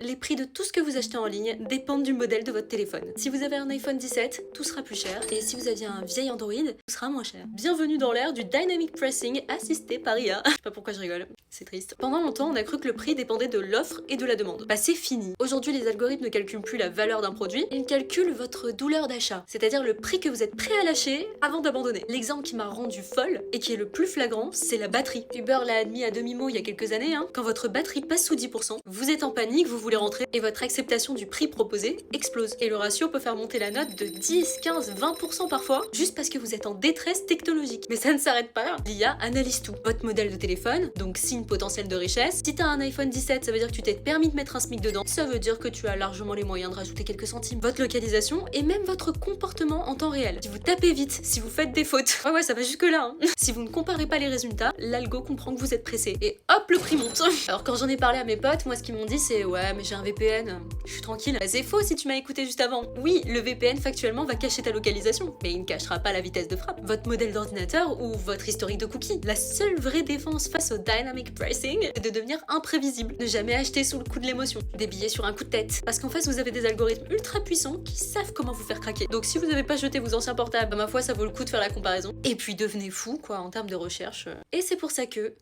Les prix de tout ce que vous achetez en ligne dépendent du modèle de votre téléphone. Si vous avez un iPhone 17, tout sera plus cher, et si vous aviez un vieil Android, tout sera moins cher. Bienvenue dans l'ère du Dynamic Pricing assisté par IA. Je sais pas pourquoi je rigole, c'est triste. Pendant longtemps, on a cru que le prix dépendait de l'offre et de la demande. Bah c'est fini. Aujourd'hui, les algorithmes ne calculent plus la valeur d'un produit, ils calculent votre douleur d'achat, c'est-à-dire le prix que vous êtes prêt à lâcher avant d'abandonner. L'exemple qui m'a rendu folle, et qui est le plus flagrant, c'est la batterie. Uber l'a admis à demi-mot il y a quelques années, quand votre batterie passe sous 10%, vous êtes en panique, vous voulez rentrer, et votre acceptation du prix proposé explose. Et le ratio peut faire monter la note de 10, 15, 20% parfois, juste parce que vous êtes en détresse technologique. Mais ça ne s'arrête pas là. L'IA analyse tout. Votre modèle de téléphone, donc signe potentiel de richesse. Si t'as un iPhone 17, ça veut dire que tu t'es permis de mettre un SMIC dedans. Ça veut dire que tu as largement les moyens de rajouter quelques centimes. Votre localisation et même votre comportement en temps réel. Si vous tapez vite, si vous faites des fautes. Ouais, ça va jusque là. Si vous ne comparez pas les résultats, l'algo comprend que vous êtes pressé. Et hop, le prix monte. Alors quand j'en ai parlé à mes potes, moi ce qu'ils m'ont dit c'est ouais, mais j'ai un VPN, je suis tranquille. Bah, c'est faux si tu m'as écouté juste avant. Oui, le VPN factuellement va cacher ta localisation, mais il ne cachera pas la vitesse de frappe, votre modèle d'ordinateur ou votre historique de cookies. La seule vraie défense face au dynamic pricing, c'est de devenir imprévisible. Ne jamais acheter sous le coup de l'émotion. Des billets sur un coup de tête. Parce qu'en face, vous avez des algorithmes ultra puissants qui savent comment vous faire craquer. Donc si vous n'avez pas jeté vos anciens portables, bah, ma foi, ça vaut le coup de faire la comparaison. Et puis devenez fou, quoi, en termes de recherche. Et c'est pour ça que